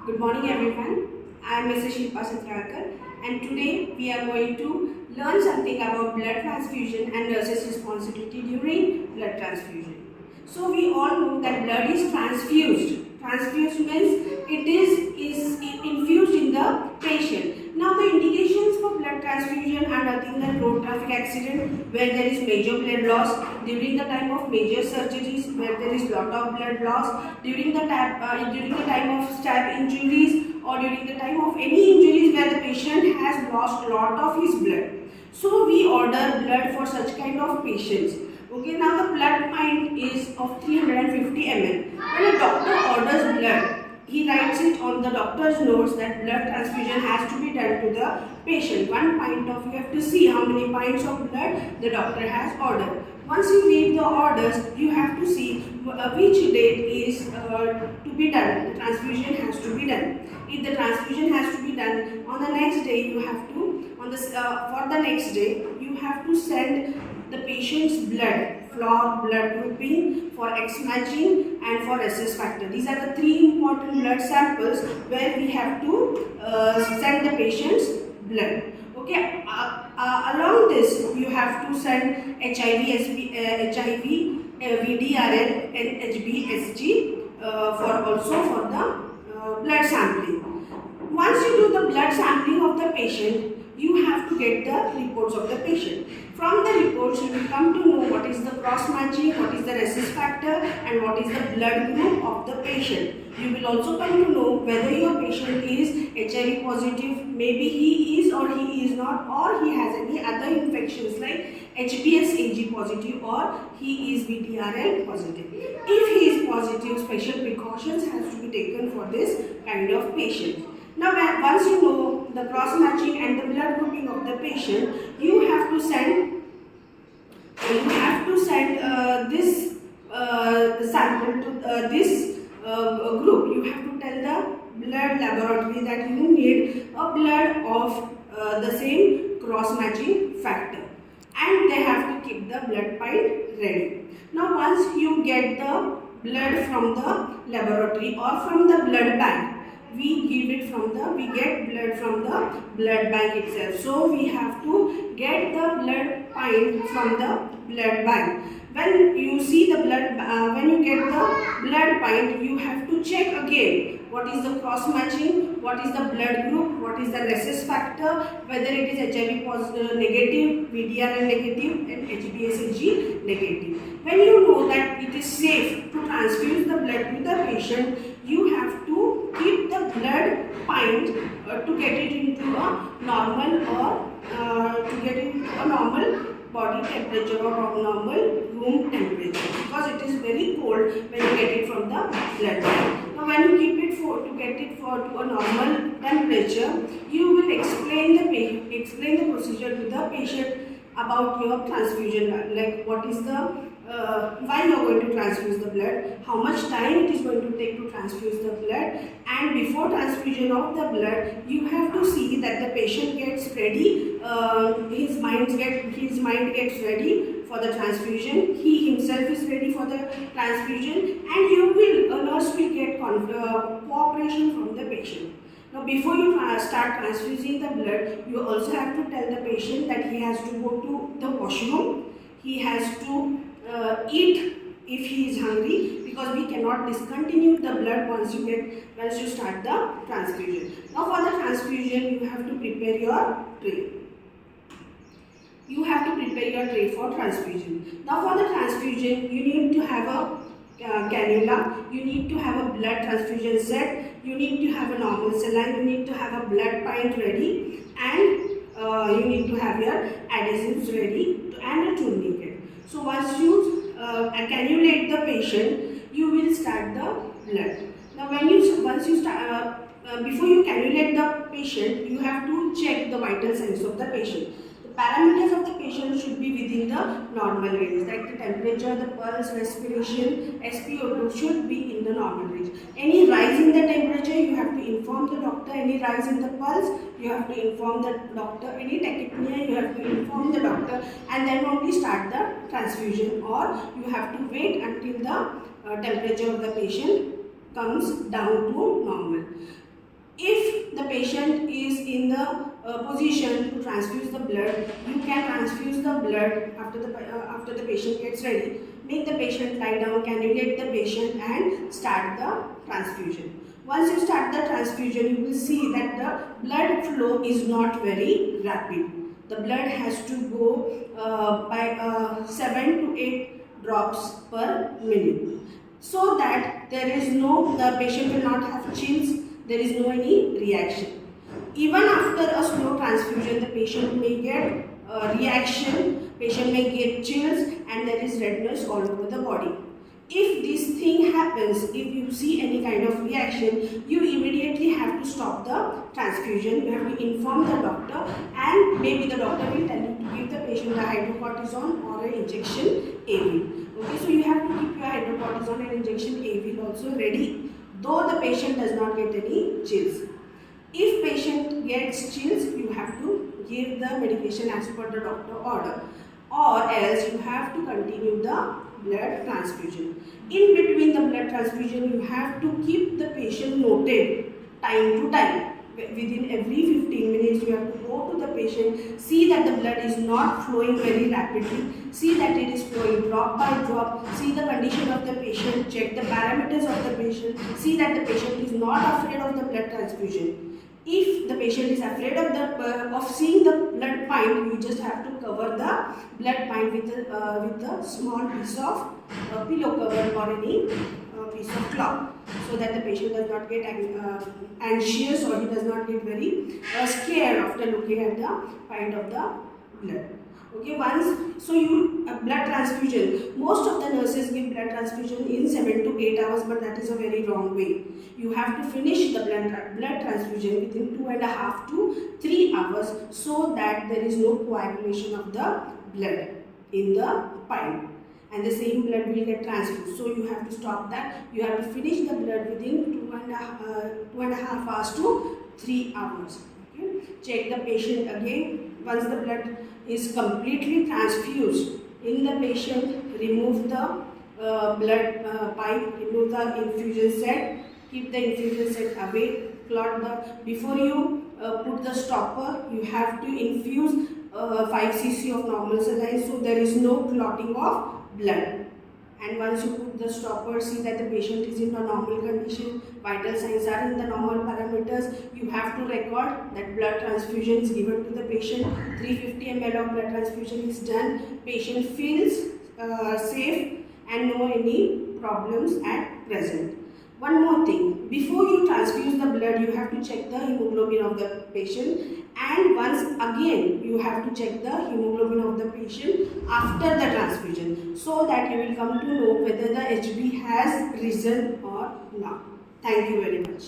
Good morning everyone. I am Mrs. Shilpa Satralkar and today we are going to learn something about blood transfusion and nurses' responsibility during blood transfusion. So we all know that blood is transfused. Transfused means it is infused in the patient. Now the indications for blood transfusion are nothing than road traffic accident where there is major blood loss, during the time of major surgeries where there is lot of blood loss, during the time of stab injuries, or during the time of any injuries where the patient has lost lot of his blood. So we order blood for such kind of patients. Okay, now the blood pint is of 350 ml. When a doctor orders blood, he writes it on the doctor's notes that blood transfusion has to be done to the patient. One pint of, you have to see how many pints of blood the doctor has ordered. Once you read the orders, you have to see which date is to be done. The transfusion has to be done. If the transfusion has to be done on the next day, you have to for the next day you have to send the patient's blood for blood grouping, for X matching, and for SS factor. These are the three important blood samples where we have to send the patient's blood. Okay, along this you have to send HIV, VDRL, and HBsG for the blood sampling. Once you do the blood sampling of the patient, you have to get the reports of the patient. From the reports, you will come to know what is the cross matching, what is the rhesus factor, and what is the blood group of the patient. You will also come to know whether your patient is HIV positive, maybe he is or he is not, or he has any other infections like HBsAg positive, or he is VTRL positive. If he is positive, special precautions has to be taken for this kind of patient. Now, once you know the cross matching and the blood grouping of the patient, you have to send this sample to this group. You have to tell the blood laboratory that you need a blood of the same cross matching factor, and they have to keep the blood pint ready. Now, once you get the blood from the laboratory or from the blood bank, we get blood from the blood bank itself. So we have to get the blood pint from the blood bank. When you see the blood, when you get the blood pint, you have to check again what is the cross matching, what is the blood group, what is the rhesus factor, whether it is HIV positive, negative, VDRL negative, and HBsAg negative. When you know that it is safe to transfuse the blood to the patient, you have to keep the blood pint to get it into a normal, or to get it into a normal body temperature or normal room temperature, because it is very cold when you get it from the blood bank. Now, when you keep it to a normal temperature, you will explain the procedure to the patient about your transfusion, like what is the why you are going to transfuse the blood, how much time it is going to take to transfuse the blood, and before transfusion of the blood, you have to see that the patient gets ready, his mind gets ready for the transfusion, he himself is ready for the transfusion, and a nurse will get cooperation from the patient. Now, before you start transfusing the blood, you also have to tell the patient that he has to go to the washroom, he has to eat if he is hungry, because we cannot discontinue the blood once you start the transfusion. Now, for the transfusion, you have to prepare your tray. You have to prepare your tray for transfusion. Now, for the transfusion, you need to have a cannula, you need to have a blood transfusion set, you need to have a normal saline, you need to have a blood pint ready, and you need to have your adhesives ready and a tourniquet. So once you cannulate the patient, you will start the blood. Now, before you cannulate the patient, you have to check the vital signs of the patient. The parameters of the patient should be within the normal range, like the temperature, the pulse, respiration, SpO2 should be in the normal range. Any rise in the temperature, you have to inform the doctor. Any rise in the pulse, you have to inform the doctor. Any tachypnea, you have to inform the doctor, and then only start the transfusion, or you have to wait until the temperature of the patient comes down to normal. If the patient is in the position to transfuse the blood, you can transfuse the blood after the patient gets ready. Make the patient lie down, cannulate the patient and start the transfusion. Once you start the transfusion, you will see that the blood flow is not very rapid. The blood has to go by 7 to 8 drops per minute, so that the patient will not have chills, there is no any reaction. Even after a slow transfusion, the patient may get reaction, patient may get chills, and there is redness all over the body. If this thing happens, if you see any kind of reaction, you immediately have to stop the transfusion. You have to inform the doctor, and maybe the doctor will tell you to give the patient a hydrocortisone or an injection AV. Okay, so you have to keep your hydrocortisone and injection AV also ready, though the patient does not get any chills. If patient gets chills, you have to give the medication as per the doctor order, or else you have to continue the blood transfusion. In between the blood transfusion, you have to keep the patient noted time to time. Within every 15 minutes, you have to go to the patient, see that the blood is not flowing very rapidly, see that it is flowing drop by drop, see the condition of the patient, check the parameters of the patient, see that the patient is not afraid of the blood transfusion. If the patient is afraid of seeing the blood pint, you just have to cover the blood pint with a small piece of pillow cover or any piece of cloth, so that the patient does not get anxious, or he does not get very scared after looking at the pint of the blood. Okay, blood transfusion. Most of the nurses give blood transfusion in 7 to 8 hours, but that is a very wrong way. You have to finish the blood transfusion within 2.5 to 3 hours, so that there is no coagulation of the blood in the pint, and the same blood will get transfused. So you have to stop that. You have to finish the blood within 2.5 hours to 3 hours. Okay? Check the patient again. Once the blood is completely transfused in the patient, remove the blood pipe, remove the infusion set, keep the infusion set away, before you put the stopper, you have to infuse 5 cc of normal saline, so there is no clotting of blood. And once you put the stopper, see that the patient is in a normal condition, vital signs are in the normal parameters. You have to record that blood transfusion is given to the patient, 350 ml of blood transfusion is done, patient feels safe and no any problems at present. One more thing, before you transfuse the blood, you have to check the hemoglobin of the patient, and once again you have to check the hemoglobin of the patient after the transfusion, so that you will come to know whether the HB has risen or not. Thank you very much.